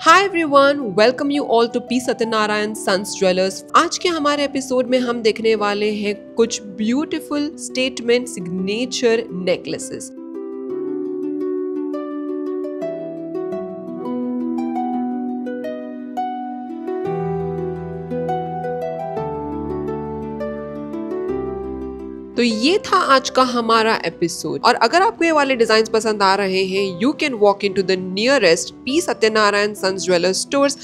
Hi everyone, welcome you all to P Satyanarayan sons jewellers. आज के हमारे एपिसोड में हम देखने वाले हैं कुछ ब्यूटीफुल स्टेटमेंट सिग्नेचर नेकलेसेस। तो ये था आज का हमारा एपिसोड। और अगर आपको ये वाले डिजाइन पसंद आ रहे हैं, you can walk in to the nearest P Satyanarayan sons jewellers stores